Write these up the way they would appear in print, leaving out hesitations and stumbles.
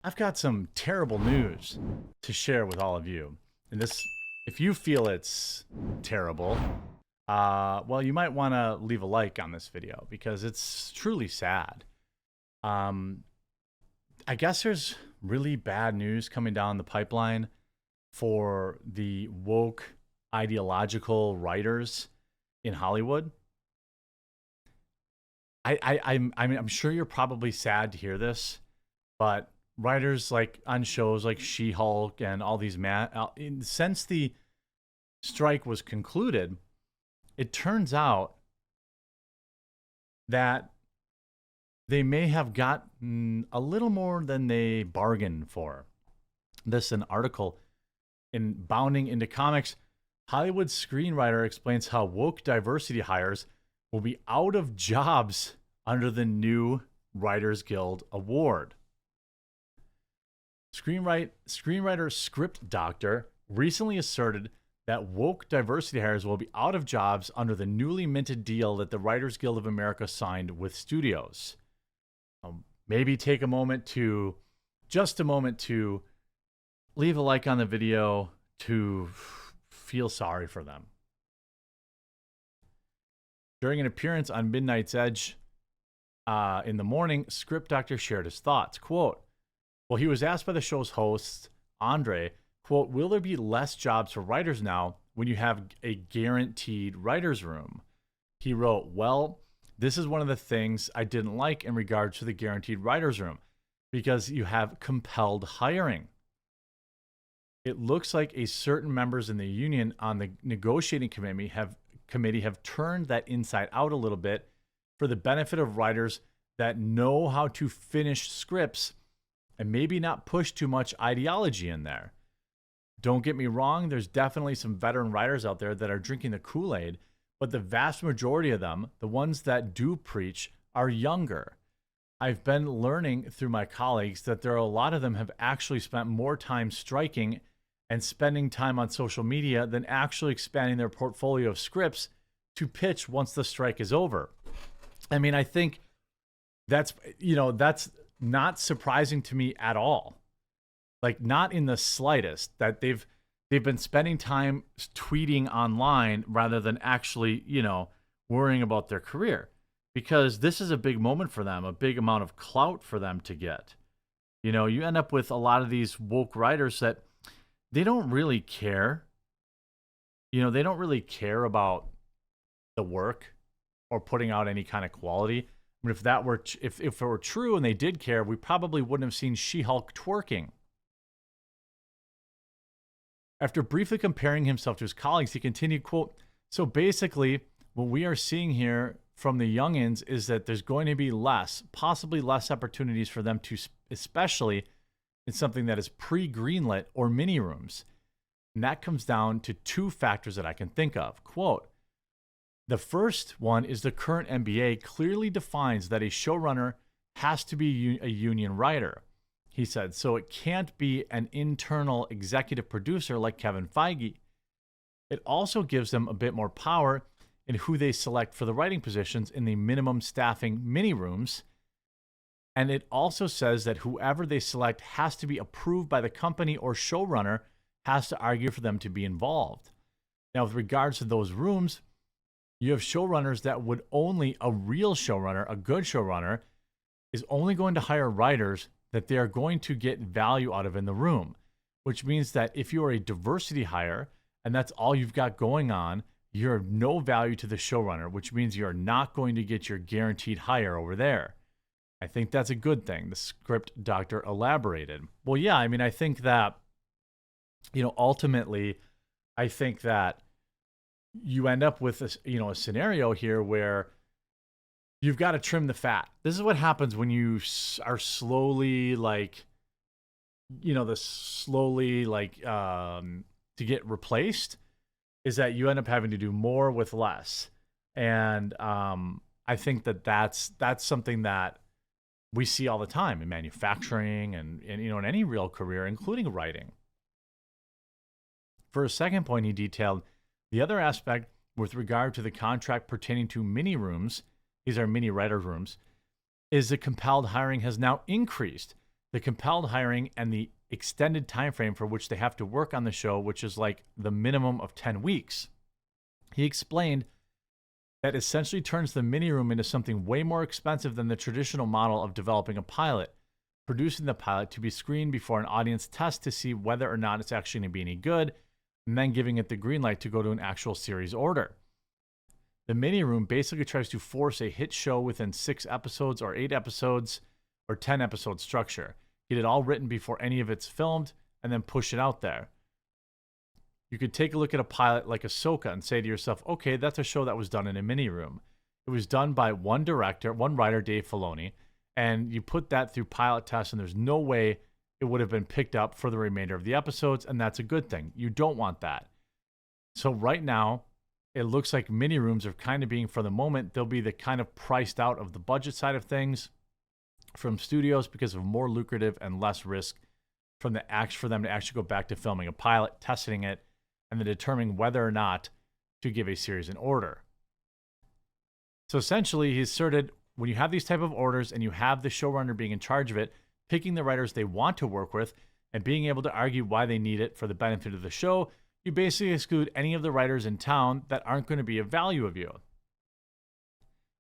I've got some terrible news to share with all of you. And this, if you feel it's terrible, well, you might want to leave a like on this video because it's truly sad. Um, I guess there's really bad news coming down the pipeline for the woke ideological writers in Hollywood. I'm sure you're probably sad to hear this, but writers like on shows like She-Hulk and all these since the strike was concluded, it turns out that they may have gotten a little more than they bargained for. This an article in Bounding into Comics. Hollywood screenwriter explains how woke diversity hires will be out of jobs under the new Writers Guild Award. Screenwriter Script Doctor recently asserted that woke diversity hires will be out of jobs under the newly minted deal that the Writers Guild of America signed with studios. Maybe take just a moment to leave a like on the video to feel sorry for them. During an appearance on Midnight's Edge in the morning, Script Doctor shared his thoughts. Quote, well, he was asked by the show's host, Andre, quote, will there be less jobs for writers now when you have a guaranteed writer's room? He wrote, well, this is one of the things I didn't like in regards to the guaranteed writer's room, because you have compelled hiring. It looks like a certain members in the union on the negotiating committee have turned that inside out a little bit for the benefit of writers that know how to finish scripts and maybe not push too much ideology in there. Don't get me wrong, there's definitely some veteran writers out there that are drinking the Kool-Aid, but the vast majority of them, the ones that do preach, are younger. I've been learning through my colleagues that there are a lot of them have actually spent more time striking and spending time on social media than actually expanding their portfolio of scripts to pitch once the strike is over. I mean, I think that's not surprising to me at all. Like, not in the slightest, that they've been spending time tweeting online rather than actually, worrying about their career, because this is a big moment for them, a big amount of clout for them to get. You end up with a lot of these woke writers that they don't really care. They don't really care about the work or putting out any kind of quality. I mean, if it were true and they did care, we probably wouldn't have seen She-Hulk twerking. After briefly comparing himself to his colleagues, he continued, quote, so basically, what we are seeing here from the youngins is that there's going to be possibly less opportunities for them to, especially in something that is pre-greenlit or mini rooms. And that comes down to two factors that I can think of. Quote, the first one is the current NBA clearly defines that a showrunner has to be a union writer. He said, so it can't be an internal executive producer like Kevin Feige. It also gives them a bit more power in who they select for the writing positions in the minimum staffing mini rooms. And it also says that whoever they select has to be approved by the company, or showrunner has to argue for them to be involved. Now, with regards to those rooms, you have showrunners that would only, a real showrunner, a good showrunner, is only going to hire writers that they are going to get value out of in the room, which means that if you are a diversity hire and that's all you've got going on, you're of no value to the showrunner, which means you're not going to get your guaranteed hire over there. I think that's a good thing, the Script Doctor elaborated. Well, yeah, I mean, I think that, ultimately, I think that you end up with a scenario here where you've got to trim the fat. This is what happens when you are slowly to get replaced, is that you end up having to do more with less. And I think that's something that we see all the time in manufacturing and in any real career, including writing. For a second point, he detailed the other aspect with regard to the contract pertaining to mini rooms. These are mini writer rooms, is the compelled hiring has now increased the compelled hiring, and the extended time frame for which they have to work on the show, which is like the minimum of 10 weeks. He explained that essentially turns the mini room into something way more expensive than the traditional model of developing a pilot, producing the pilot to be screened before an audience test to see whether or not it's actually going to be any good, and then giving it the green light to go to an actual series order. The mini room basically tries to force a hit show within 6 episodes or 8 episodes or 10 episode structure. Get it all written before any of it's filmed and then push it out there. You could take a look at a pilot like Ahsoka and say to yourself, okay, that's a show that was done in a mini room. It was done by one writer, Dave Filoni, and you put that through pilot tests, and there's no way it would have been picked up for the remainder of the episodes, and that's a good thing. You don't want that. So right now, it looks like mini rooms are kind of being, for the moment, they'll be the kind of priced out of the budget side of things from studios because of more lucrative and less risk for them to actually go back to filming a pilot, testing it, and then determining whether or not to give a series an order. So essentially, he asserted when you have these type of orders and you have the showrunner being in charge of it, picking the writers they want to work with, and being able to argue why they need it for the benefit of the show, you basically exclude any of the writers in town that aren't going to be of value of you.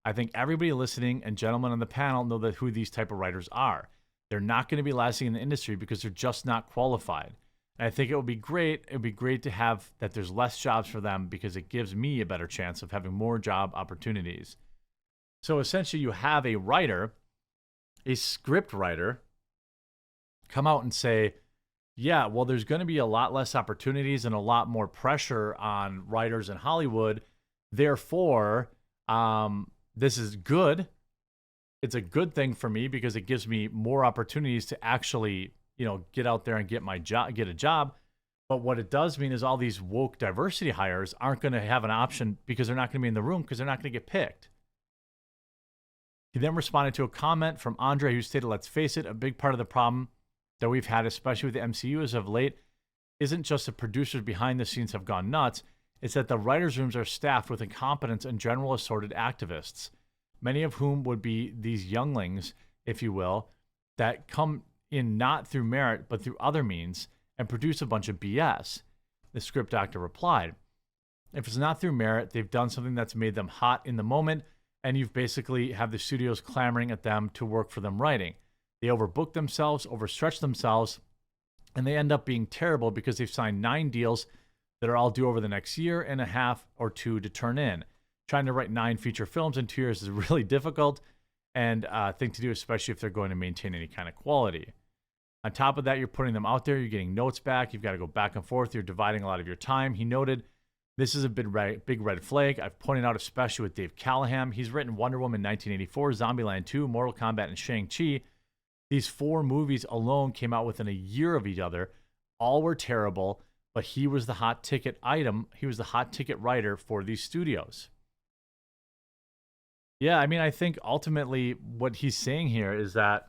I think everybody listening and gentlemen on the panel know that who these type of writers are. They're not going to be lasting in the industry because they're just not qualified. And I think it would be great. It would be great to have that there's less jobs for them because it gives me a better chance of having more job opportunities. So essentially you have a writer, a script writer, come out and say, yeah, well, there's going to be a lot less opportunities and a lot more pressure on writers in Hollywood. Therefore, this is good. It's a good thing for me because it gives me more opportunities to actually, get out there and get a job. But what it does mean is all these woke diversity hires aren't going to have an option because they're not going to be in the room because they're not going to get picked. He then responded to a comment from Andre who stated, let's face it, a big part of the problem that we've had, especially with the MCU as of late, isn't just the producers behind the scenes have gone nuts. It's that the writers' rooms are staffed with incompetents and general assorted activists, many of whom would be these younglings, if you will, that come in not through merit, but through other means and produce a bunch of BS. The script doctor replied, if it's not through merit, they've done something that's made them hot in the moment, and you've basically have the studios clamoring at them to work for them writing. They overbook themselves, overstretch themselves, and they end up being terrible because they've signed 9 deals that are all due over the next year and a half or 2 to turn in. Trying to write 9 feature films in 2 years is really difficult and thing to do, especially if they're going to maintain any kind of quality. On top of that, you're putting them out there, you're getting notes back, you've got to go back and forth, you're dividing a lot of your time. He noted, this is a big red flag. I've pointed out, especially with Dave Callahan. He's written Wonder Woman 1984, Zombieland 2, Mortal Kombat, and Shang-Chi. These 4 movies alone came out within a year of each other. All were terrible, but he was the hot ticket item. He was the hot ticket writer for these studios. Yeah, I mean, I think ultimately what he's saying here is that,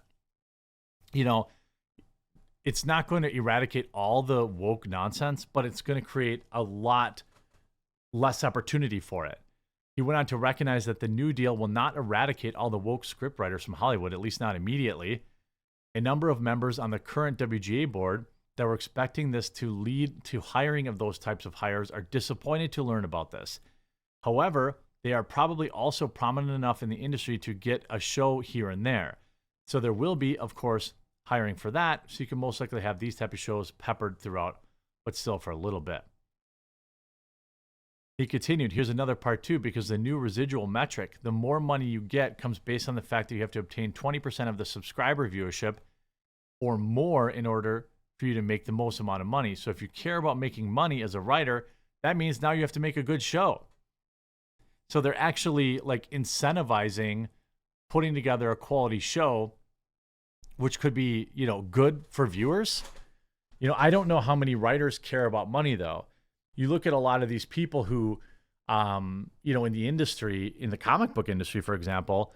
it's not going to eradicate all the woke nonsense, but it's going to create a lot less opportunity for it. He went on to recognize that the New Deal will not eradicate all the woke scriptwriters from Hollywood, at least not immediately. A number of members on the current WGA board that were expecting this to lead to hiring of those types of hires are disappointed to learn about this. However, they are probably also prominent enough in the industry to get a show here and there. So there will be, of course, hiring for that. So you can most likely have these type of shows peppered throughout, but still for a little bit. He continued, here's another part too, because the new residual metric, the more money you get comes based on the fact that you have to obtain 20% of the subscriber viewership or more in order for you to make the most amount of money. So if you care about making money as a writer, that means now you have to make a good show. So they're actually like incentivizing putting together a quality show, which could be, good for viewers. I don't know how many writers care about money though. You look at a lot of these people who, in the industry, in the comic book industry, for example,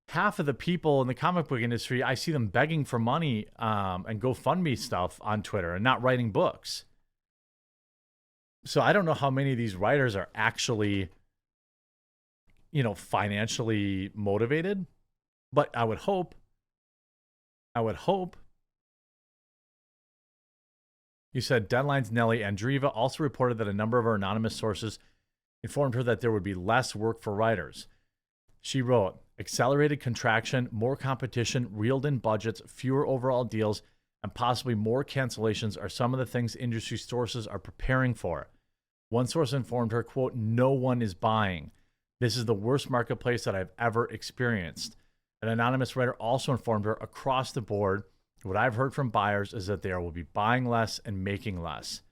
half of the people in the comic book industry, I see them begging for money and GoFundMe stuff on Twitter and not writing books. So I don't know how many of these writers are actually, financially motivated, but I would hope He said Deadline's Nelly Andreeva also reported that a number of her anonymous sources informed her that there would be less work for writers. She wrote, accelerated contraction, more competition, reeled-in budgets, fewer overall deals, and possibly more cancellations are some of the things industry sources are preparing for. One source informed her, quote, no one is buying. This is the worst marketplace that I've ever experienced. An anonymous writer also informed her across the board, what I've heard from buyers is that they will be buying less and making less.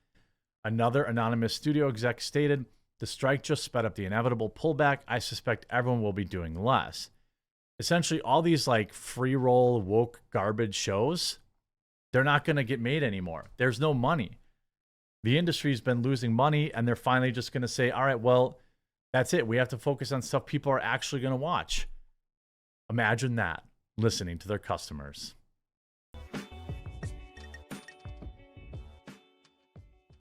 Another anonymous studio exec stated, the strike just sped up the inevitable pullback. I suspect everyone will be doing less. Essentially, all these like free roll, woke garbage shows, they're not going to get made anymore. There's no money. The industry's been losing money, and they're finally just going to say, all right, well, that's it. We have to focus on stuff people are actually going to watch. Imagine that, listening to their customers.